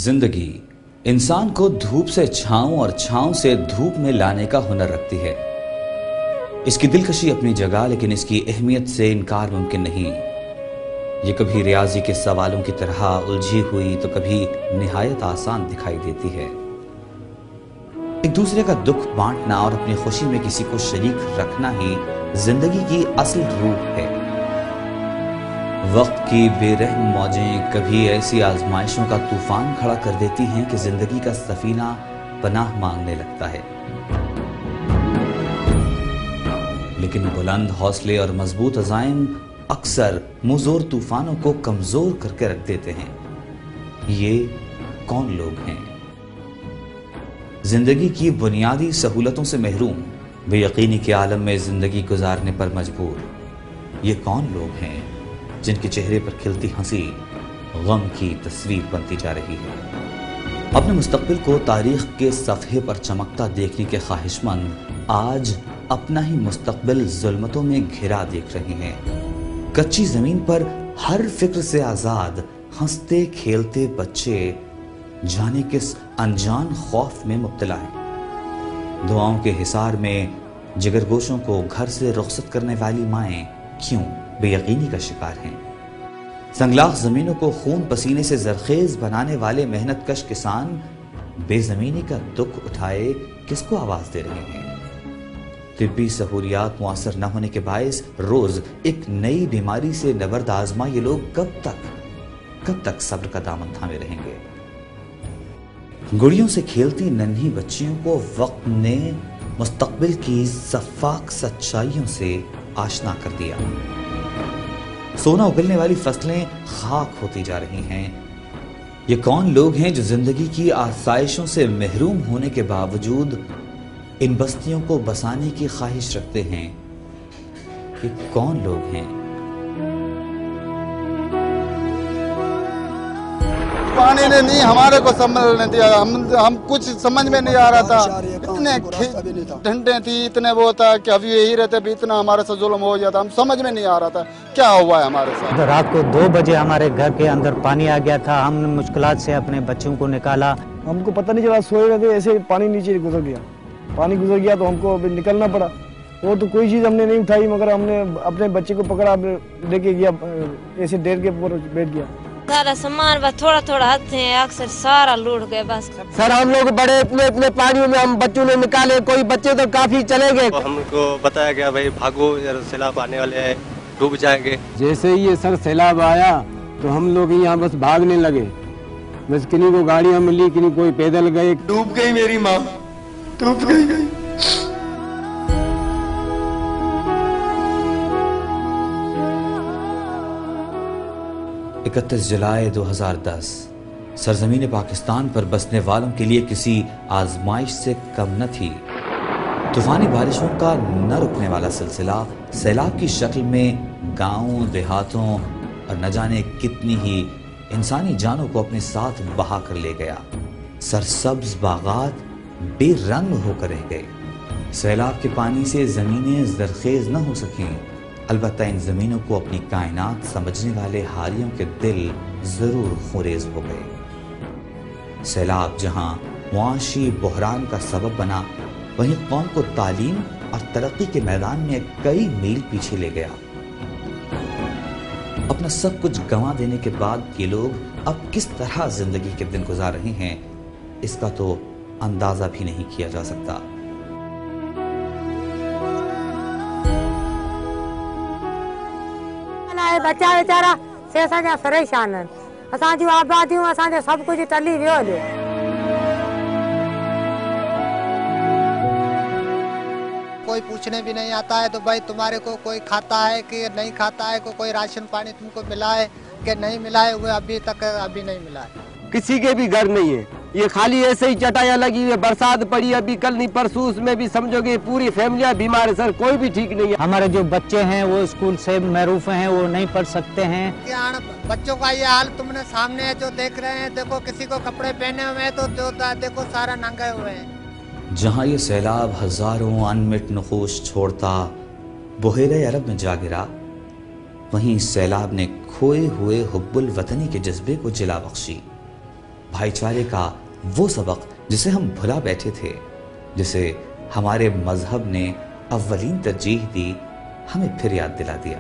जिंदगी इंसान को धूप से छांव और छांव से धूप में लाने का हुनर रखती है। इसकी दिलकशी अपनी जगह, लेकिन इसकी अहमियत से इनकार मुमकिन नहीं। ये कभी रियाजी के सवालों की तरह उलझी हुई तो कभी निहायत आसान दिखाई देती है। एक दूसरे का दुख बांटना और अपनी खुशी में किसी को शरीक रखना ही जिंदगी की असल रूह है। वक्त की बेरहम मौजें कभी ऐसी आजमाइशों का तूफान खड़ा कर देती हैं कि जिंदगी का सफीना पनाह मांगने लगता है। लेकिन बुलंद हौसले और मजबूत अज़ाइम अक्सर मुज़ोर तूफानों को कमजोर करके रख देते हैं। ये कौन लोग हैं? जिंदगी की बुनियादी सहूलतों से महरूम, बेयकीनी के आलम में जिंदगी गुजारने पर मजबूर, ये कौन लोग हैं जिनके चेहरे पर खिलती हंसी गम की तस्वीर बनती जा रही है? अपने मुस्तकबिल को तारीख के सफ़हे पर चमकता देखने के ख्वाहिशमंद आज अपना ही मुस्तकबिल जुल्मतों में घिरा देख रहे हैं। कच्ची जमीन पर हर फिक्र से आजाद हंसते खेलते बच्चे जाने किस अनजान खौफ में मुब्तला हैं। दुआओं के हिसार में जिगरगोशों को घर से रुखसत करने वाली माएं क्यों बेयकीनी का शिकार हैं? संगलाख जमीनों को खून पसीने से जरखेज बनाने वाले मेहनत कश किसान बेजमीनी का दुख उठाए किसको आवाज दे रहे हैं? तिब्बी सहूलियात मुअस्सर न होने के बायस रोज एक नई बीमारी से नबर्द आजमा ये लोग कब तक सब्र का दामन थामे रहेंगे? गुड़ियों से खेलती नन्ही बच्चियों को वक्त ने मुस्तकबिल की सफाक सच्चाइयों से आशना कर दिया। सोना उगलने वाली फसलें खाक होती जा रही हैं। ये कौन लोग हैं जो जिंदगी की आसाइशों से महरूम होने के बावजूद इन बस्तियों को बसाने की ख्वाहिश रखते हैं? ये कौन लोग हैं? पानी ने नहीं हमारे को संभलने दिया। हम कुछ समझ में नहीं आ रहा था। इतने ठंडे थी, इतने वो था कि अभी यही रहते भी इतना हमारे साथ जुल्म हो जाता। हम समझ में नहीं आ रहा था क्या हुआ है हमारे साथ। रात को 2 बजे हमारे घर के अंदर पानी आ गया था। हमने मुश्किलात से अपने बच्चों को निकाला। हमको पता नहीं चला, सोए रहे थे, ऐसे पानी नीचे गुजर गया। पानी गुजर गया तो हमको अभी निकलना पड़ा। वो तो कोई चीज हमने नहीं उठाई, मगर हमने अपने बच्चे को पकड़ा, लेके गया, ऐसे डेर के ऊपर बैठ गया। सारा सामान बस थोड़ा थोड़ा हाथ से अक्सर सारा लूट गए बस। सर हम लोग बड़े इतने पानियों में हम बच्चों ने निकाले, कोई बच्चे तो काफी चले गए। तो हमको बताया गया भाई भागो, सैलाब आने वाले हैं, डूब जाएंगे। जैसे ही ये सर सैलाब आया तो हम लोग यहाँ बस भागने लगे। बस किन्हीं को गाड़ियाँ मिली, किन्हीं कोई पैदल गए। डूब गई मेरी माँ, डूब गई। 31 जुलाई 2010 सरजमीन पाकिस्तान पर बसने वालों के लिए किसी आजमाइश से कम न थी। तूफानी बारिशों का न रुकने वाला सिलसिला सैलाब की शक्ल में गांवों देहातों और न जाने कितनी ही इंसानी जानों को अपने साथ बहा कर ले गया। सरसब्ज बागात बेरंग होकर रह गए। सैलाब के पानी से जमीनें जरखेज न हो सकें, अलबत्ता इन जमीनों को अपनी कायनात समझने वाले हारियों के दिल जरूर खुरेज हो गए। सैलाब जहां मुआशी बहरान का सबब बना, वहीं कौम को तालीम और तरक्की के मैदान में कई मील पीछे ले गया। अपना सब कुछ गंवा देने के बाद ये लोग अब किस तरह जिंदगी के दिन गुजार रहे हैं, इसका तो अंदाजा भी नहीं किया जा सकता। बच्चा बेचारा से असांजा परेशान आहिनि। असांजूं आबादियूं असांजो सभु कुझु टली वियो हले। कोई पूछने भी नहीं आता है तो भाई तुम्हारे को कोई खाता है कि नहीं खाता है, कोई राशन पानी तुमको मिला है कि नहीं मिला है, वो अभी नहीं मिला है। किसी के भी घर नहीं है, ये खाली ऐसे ही चटाइयाँ लगी हुई है। बरसात पड़ी अभी कल नहीं परसों, उसमें भी समझोगे पूरी फैमिलियाँ बीमार है सर, कोई भी ठीक नहीं है। हमारे जो बच्चे हैं वो स्कूल से महरूफ हैं, वो नहीं पढ़ सकते हैं। बच्चों का ये हाल तुमने सामने जो देख रहे हैं, देखो किसी को कपड़े पहने हुए हैं तो जो देखो सारा नंगे हुए हैं। जहाँ ये सैलाब हजारों अनमिट नखूश छोड़ता बहेरे अरब में जा गिरा, वहीं सैलाब ने खोए हुए हुब्बुल वतनी के जज्बे को जिला बख्शी। भाईचारे का वो सबक जिसे हम भुला बैठे थे, जिसे हमारे मजहब ने अव्वलीन तरजीह दी, हमें फिर याद दिला दिया।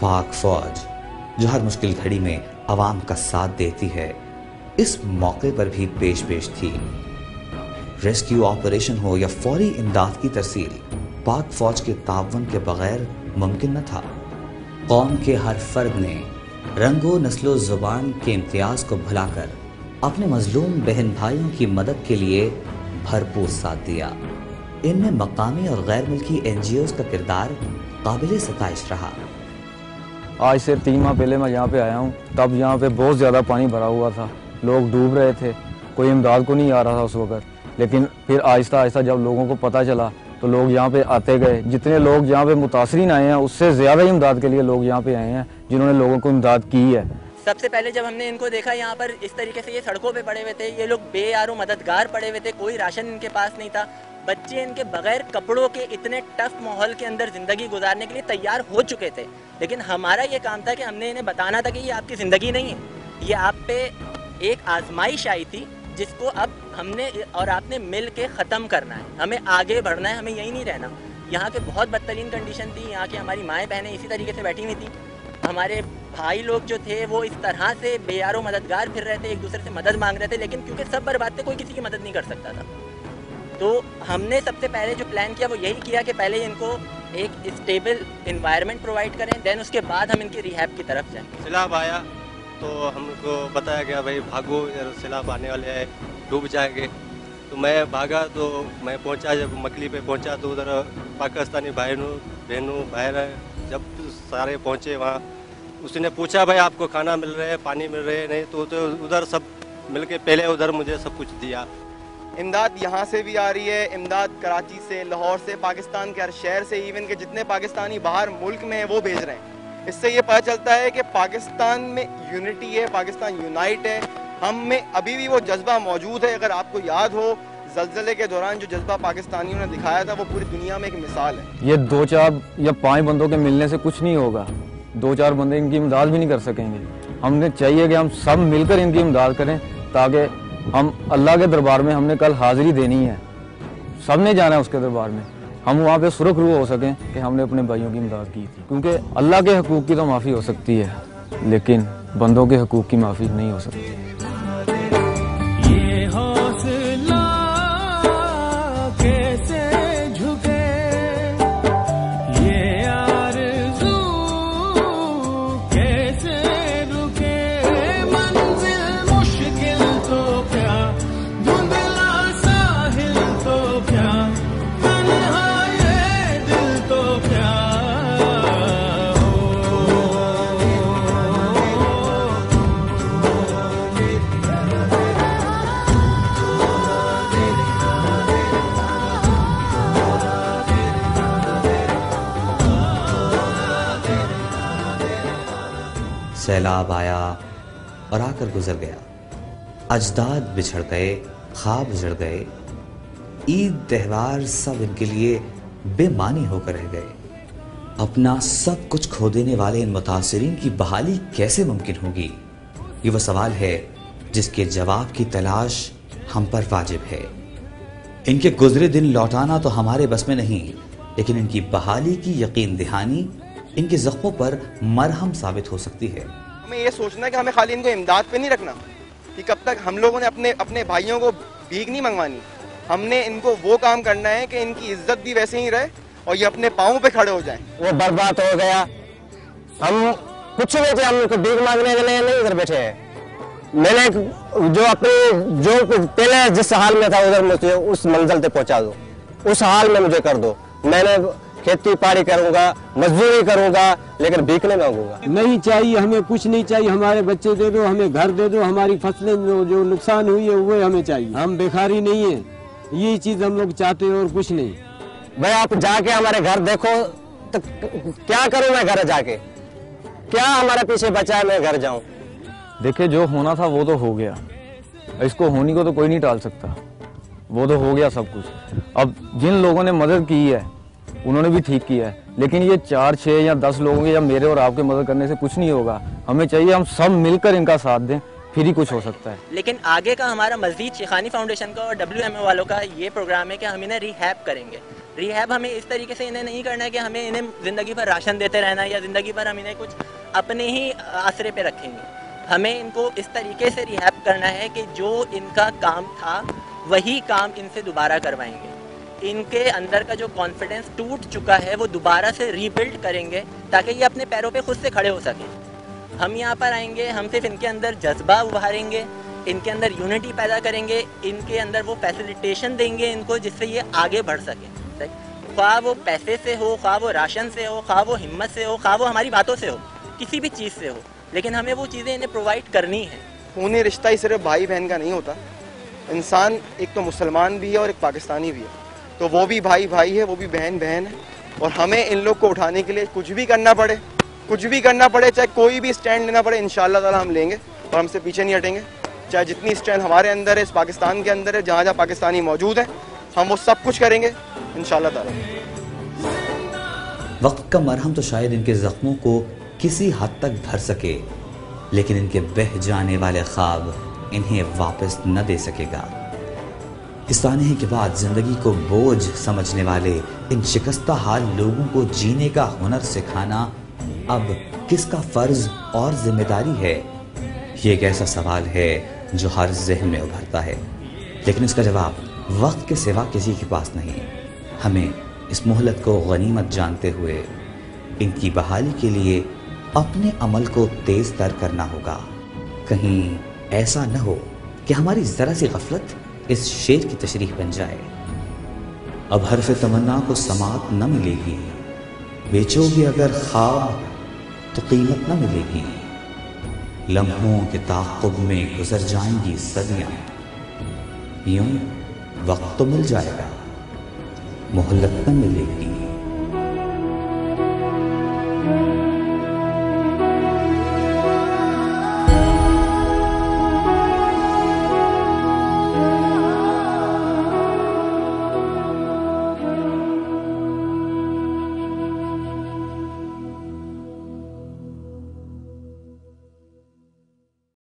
पाक फौज जो हर मुश्किल घड़ी में अवाम का साथ देती है, इस मौके पर भी पेश थी। रेस्क्यू ऑपरेशन हो या फौरी इमदाद की तरसील, पाक फौज के तावन के बगैर मुमकिन न था। कौम के हर फर्द ने रंगो नस्लो जुबान के इम्तियाज को भुलाकर अपने मजलूम बहन भाइयों की मदद के लिए भरपूर साथ दिया। इनमें मकामी और गैर मुल्की NGOs का किरदार काबिल सताइश रहा। आज से 3 माह पहले मैं यहाँ पे आया हूँ, तब यहाँ पे बहुत ज़्यादा पानी भरा हुआ था, लोग डूब रहे थे, कोई इमदाद को नहीं आ रहा था उस वक्त। लेकिन फिर आहिस्ता आहिस्ता जब लोगों को पता चला तो लोग यहाँ पे आते गए। जितने लोग यहाँ पे मुतासरीन आए हैं, उससे ज़्यादा इमदाद के लिए लोग यहाँ पे आए हैं, जिन्होंने लोगों को इमदाद की है। सबसे पहले जब हमने इनको देखा यहाँ पर इस तरीके से ये सड़कों पे पड़े हुए थे, ये लोग बेयारो मददगार पड़े हुए थे, कोई राशन इनके पास नहीं था, बच्चे इनके बगैर कपड़ों के इतने टफ माहौल के अंदर ज़िंदगी गुजारने के लिए तैयार हो चुके थे। लेकिन हमारा ये काम था कि हमने इन्हें बताना था कि ये आपकी ज़िंदगी नहीं है, ये आप पे एक आजमाइश आई थी जिसको अब हमने और आपने मिल के ख़त्म करना है, हमें आगे बढ़ना है, हमें यहीं नहीं रहना। यहाँ के बहुत बदतरीन कंडीशन थी, यहाँ की हमारी माएँ बहनें इसी तरीके से बैठी हुई थी, हमारे भाई लोग जो थे वो इस तरह से बेयारो मददगार फिर रहे थे, एक दूसरे से मदद मांग रहे थे, लेकिन क्योंकि सब बर्बाद थे, कोई किसी की मदद नहीं कर सकता था। तो हमने सबसे पहले जो प्लान किया वो यही किया कि पहले इनको एक स्टेबल इन्वायरमेंट प्रोवाइड करें, देन उसके बाद हम इनकी रिहैब की तरफ जाएं। सैलाब आया तो हमको बताया गया भाई भागो, सैलाब आने वाले हैं, डूब जाएंगे। तो मैं भागा, तो मैं पहुंचा, जब मकली पे पहुंचा तो उधर पाकिस्तानी बहनों बाहर जब सारे पहुंचे वहाँ, उसने पूछा भाई आपको खाना मिल रहा है, पानी मिल रहे है नहीं, तो उधर सब मिलके पहले उधर मुझे सब कुछ दिया। इमदाद यहाँ से भी आ रही है, इमदाद कराची से, लाहौर से, पाकिस्तान के हर शहर से, इवन के जितने पाकिस्तानी बाहर मुल्क में हैं वो भेज रहे हैं। इससे ये पता चलता है कि पाकिस्तान में यूनिटी है, पाकिस्तान यूनाइट है, हम में अभी भी वो जज्बा मौजूद है। अगर आपको याद हो ज़लज़ले के दौरान जो जज्बा पाकिस्तानियों ने दिखाया था वो पूरी दुनिया में एक मिसाल है। ये 2 4 या 5 बंदों के मिलने से कुछ नहीं होगा, 2 4 बंदे इनकी इमदाद भी नहीं कर सकेंगे। हमने चाहिए कि हम सब मिलकर इनकी इमदाद करें, ताकि हम अल्लाह के दरबार में हमने कल हाजिरी देनी है, सब ने जाना है उसके दरबार में, हम वहाँ पे सुरखरू हो सकें कि हमने अपने भाइयों की इमदाद की थी। क्योंकि अल्लाह के हकूक़ की तो माफ़ी हो सकती है, लेकिन बंदों के हकूक़ की माफ़ी नहीं हो सकती। ये हौसला कैसे झुके, ये आरज़ू कैसे रुके, मंजिल मुश्किल तो क्या, धुंधला साहिल तो क्या, तन्हा ये दिल तो क्या। सैलाब आया और आकर गुजर गया, अजदाद बिछड़ गए, ख्वाब उजड़ गए, ईद त्यौहार सब इनके लिए बेमानी होकर रह गए। अपना सब कुछ खो देने वाले इन मुतासिरीन की बहाली कैसे मुमकिन होगी, ये वो सवाल है जिसके जवाब की तलाश हम पर वाजिब है। इनके गुजरे दिन लौटाना तो हमारे बस में नहीं, लेकिन इनकी बहाली की यकीन दहानी इनके जख्मों पर मरहम साबित हो सकती है। हमें ये सोचना है कि हमें खाली इनको इमदाद पे नहीं रखना, कि कब तक हम लोगों ने अपने भाइयों को भीख नहीं मंगवानी। हमने इनको वो काम करना है कि इनकी इज्जत भी वैसे ही रहे और ये अपने पाँव पे खड़े हो जाएं। वो बर्बाद हो गया, हम कुछ नहीं थे, हम उनको भीख मांगने के लिए नहीं इधर बैठे हैं। मैंने जो पहले जिस हाल में था उधर मुझे उस मंजिल तक पहुंचा दो, उस हाल में मुझे कर दो। मैंने खेती बाड़ी करूंगा, मजदूरी करूंगा, लेकिन भीख नहीं मांगूंगा। नहीं चाहिए, हमें कुछ नहीं चाहिए, हमारे बच्चे दे दो, हमें घर दे दो, हमारी फसलें जो नुकसान हुई है वो हमें चाहिए। हम बेकारी नहीं है, यही चीज हम लोग चाहते हैं और कुछ नहीं। भाई आप जाके हमारे घर देखो तो क्या करूं मैं घर जाके, क्या हमारे पीछे बचा है मैं घर जाऊं। देखिए जो होना था वो तो हो गया, इसको होने को तो कोई नहीं टाल सकता, वो तो हो गया सब कुछ। अब जिन लोगों ने मदद की है उन्होंने भी ठीक किया है, लेकिन ये 4 6 या 10 लोगों के या मेरे और आपके मदद करने से कुछ नहीं होगा। हमें चाहिए हम सब मिलकर इनका साथ दें, फिर ही कुछ हो सकता है। लेकिन आगे का हमारा मस्जिद शेखानी फाउंडेशन का और WMO वालों का ये प्रोग्राम है कि हम इन्हें रिहैब करेंगे। रिहैब हमें इस तरीके से इन्हें नहीं करना है कि हमें इन्हें ज़िंदगी भर राशन देते रहना है या ज़िंदगी भर हम इन्हें कुछ अपने ही आसरे पे रखेंगे। हमें इनको इस तरीके से रिहैब करना है कि जो इनका काम था वही काम इनसे दोबारा करवाएंगे। इनके अंदर का जो कॉन्फिडेंस टूट चुका है वो दोबारा से रीबिल्ड करेंगे ताकि ये अपने पैरों पे खुद से खड़े हो सकें। हम यहाँ पर आएंगे, हम सिर्फ इनके अंदर जज्बा उभारेंगे, इनके अंदर यूनिटी पैदा करेंगे, इनके अंदर वो फैसिलिटेशन देंगे इनको जिससे ये आगे बढ़ सकें। ख्वाह वो पैसे से हो, ख्वाह वो राशन से हो, ख्वाह वो हिम्मत से हो, ख्वाह वो हमारी बातों से हो, किसी भी चीज़ से हो, लेकिन हमें वो चीज़ें इन्हें प्रोवाइड करनी है। खूनी रिश्ता ही सिर्फ भाई बहन का नहीं होता। इंसान एक तो मुसलमान भी है और एक पाकिस्तानी भी है, तो वो भी भाई भाई है, वो भी बहन बहन है। और हमें इन लोग को उठाने के लिए कुछ भी करना पड़े, चाहे कोई भी स्टैंड लेना पड़े, इंशाअल्लाह ताला हम लेंगे और हमसे पीछे नहीं हटेंगे। चाहे जितनी स्ट्रेंथ हमारे अंदर है, इस पाकिस्तान के अंदर है, जहाँ जहाँ पाकिस्तानी मौजूद है, हम वो सब कुछ करेंगे इंशाअल्लाह ताला। वक्त का मरहम तो शायद इनके जख्मों को किसी हद तक भर सके, लेकिन इनके बह जाने वाले ख्वाब इन्हें वापस न दे सकेगा। इस सानहे के बाद जिंदगी को बोझ समझने वाले इन शिकस्ता हाल लोगों को जीने का हुनर सिखाना अब किसका फर्ज और जिम्मेदारी है? ये एक ऐसा सवाल है जो हर ज़हन में उभरता है, लेकिन इसका जवाब वक्त के सिवा किसी के पास नहीं। हमें इस मोहलत को गनीमत जानते हुए इनकी बहाली के लिए अपने अमल को तेज तर करना होगा। कहीं ऐसा न हो कि हमारी ज़रा सी गफलत इस शेर की तशरीह बन जाए। अब हर्फ तमन्ना को समात न मिलेगी, बेचोगे अगर ख्वाब तो कीमत न मिलेगी। लम्हों के ताक़ुब में गुजर जाएंगी सदियां, यूं वक्त तो मिल जाएगा, मोहलत न मिलेगी।